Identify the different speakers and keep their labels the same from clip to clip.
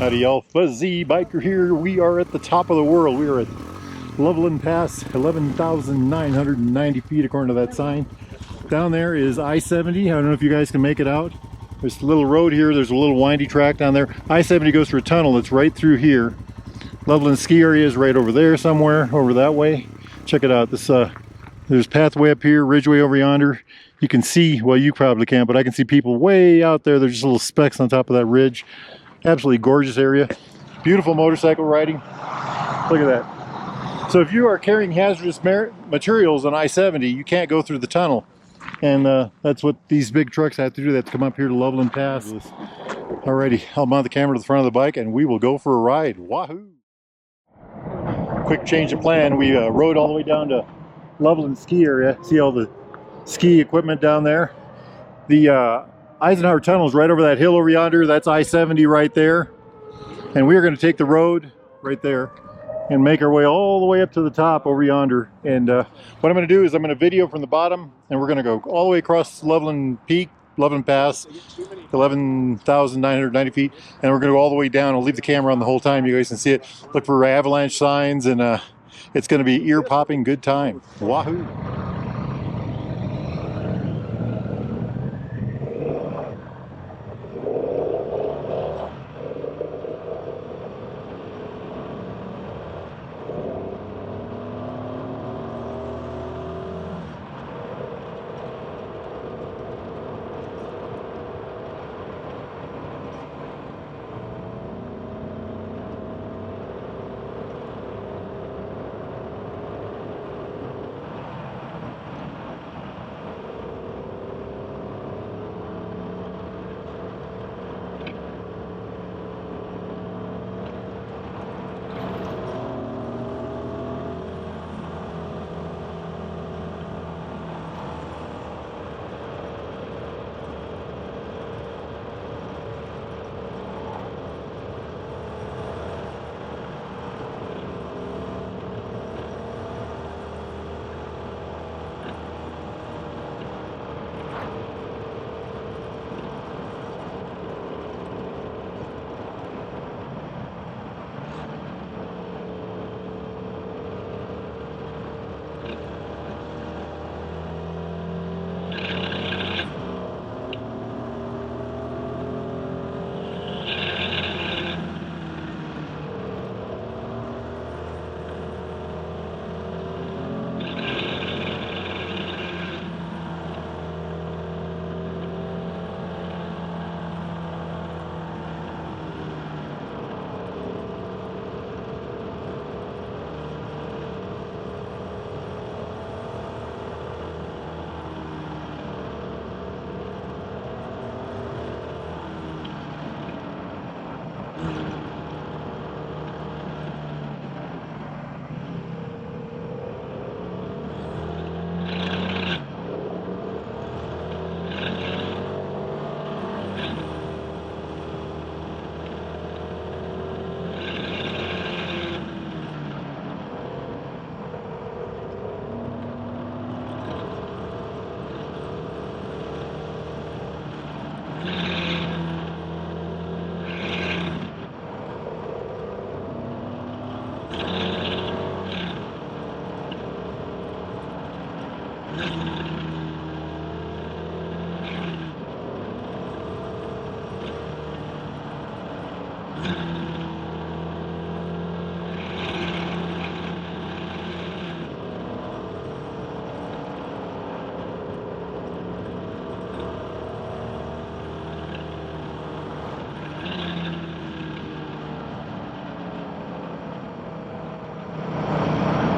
Speaker 1: Howdy y'all, Fuzzy Biker here. We are at the top of the world. We are at Loveland Pass, 11,990 feet according to that sign. Down there is I-70. I don't know if you guys can make it out. There's a little road here. There's a little windy track down there. I-70 goes through a tunnel that's right through here. Loveland ski area is right over there somewhere, over that way. Check it out. This there's pathway up here, ridgeway over yonder. You can see, well, you probably can't, but I can see people way out there. There's just little specks on top of that ridge. Absolutely gorgeous area. Beautiful motorcycle riding. Look at that. So if you are carrying hazardous materials on I-70, you can't go through the tunnel. And that's what these big trucks have to do. They have to come up here to Loveland Pass. Alrighty, I'll mount the camera to the front of the bike and we will go for a ride. Wahoo! Quick change of plan. We rode all the way down to Loveland ski area. See all the ski equipment down there. The Eisenhower Tunnel is right over that hill over yonder. That's I-70 right there. And we are going to take the road right there and make our way all the way up to the top over yonder. And what I'm going to do is I'm going to video from the bottom, and we're going to go all the way across Loveland Peak, Loveland Pass, 11,990 feet, and we're going to go all the way down. I'll leave the camera on the whole time. You guys can see it. Look for avalanche signs, and it's going to be ear-popping good time. Wahoo!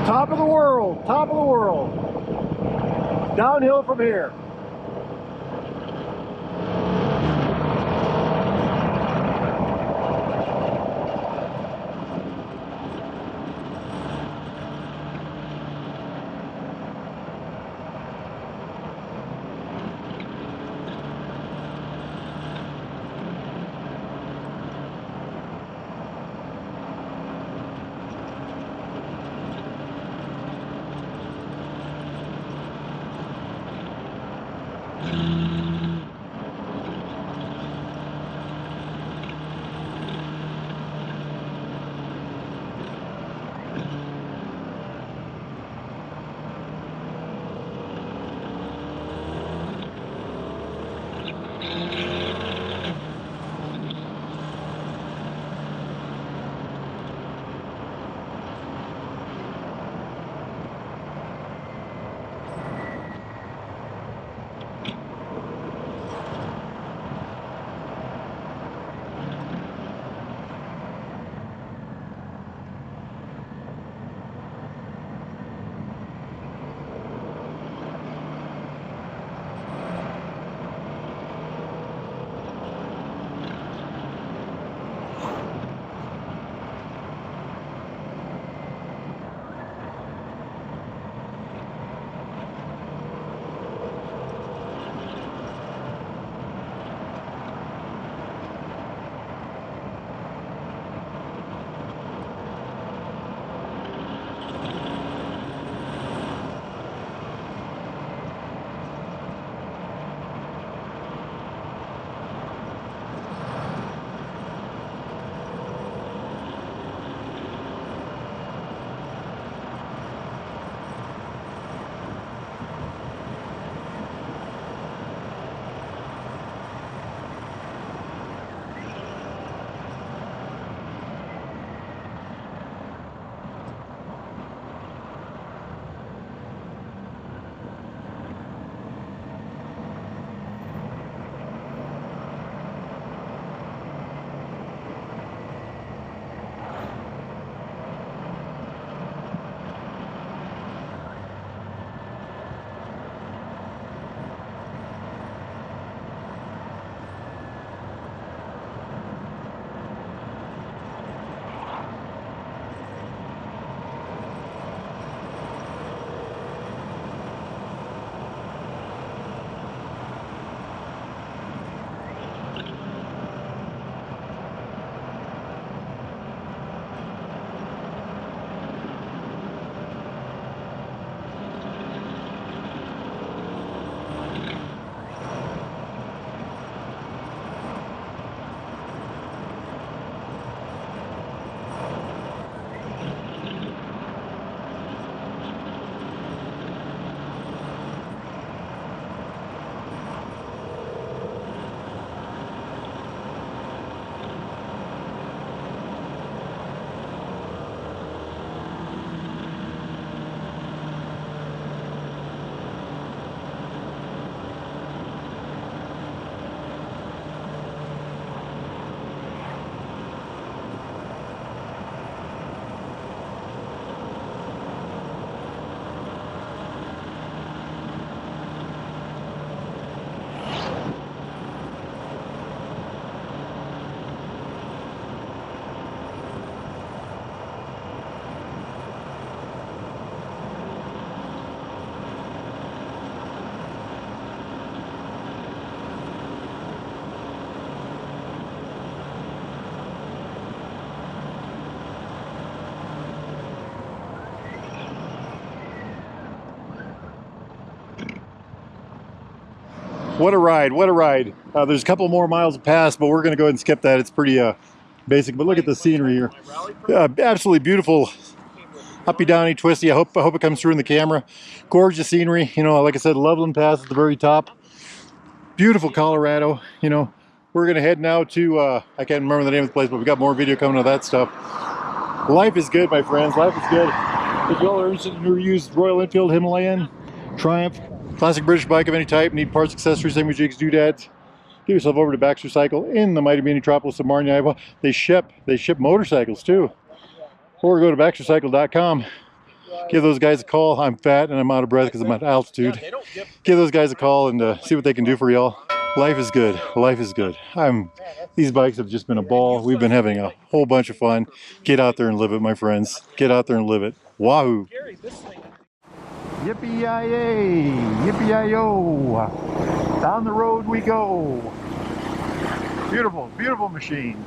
Speaker 1: Top of the world, top of the world. Downhill from here. What a ride, what a ride. There's a couple more miles to pass, but we're going to go ahead and skip that. It's pretty basic, but look at the scenery here. Absolutely beautiful, uppy, downy, twisty. I hope it comes through in the camera. Gorgeous scenery. You know, like I said, Loveland Pass at the very top. Beautiful Colorado. You know, we're going to head now to, I can't remember the name of the place, but we got more video coming of that stuff. Life is good, my friends. Life is good. If you all are interested in use Royal Enfield Himalayan, Triumph, classic British bike of any type, need parts, accessories, same with jigs, doodads, give yourself over to Baxter Cycle in the mighty metropolis of Martin, Iowa. They ship motorcycles too. Or go to baxtercycle.com. Give those guys a call. I'm fat and I'm out of breath because I'm at altitude. Give those guys a call and see what they can do for y'all. Life is good. Life is good. These bikes have just been a ball. We've been having a whole bunch of fun. Get out there and live it, my friends. Get out there and live it. Wahoo! Yippee-yi-yay! Yippee-yi-yo! Down the road we go. Beautiful, beautiful machine.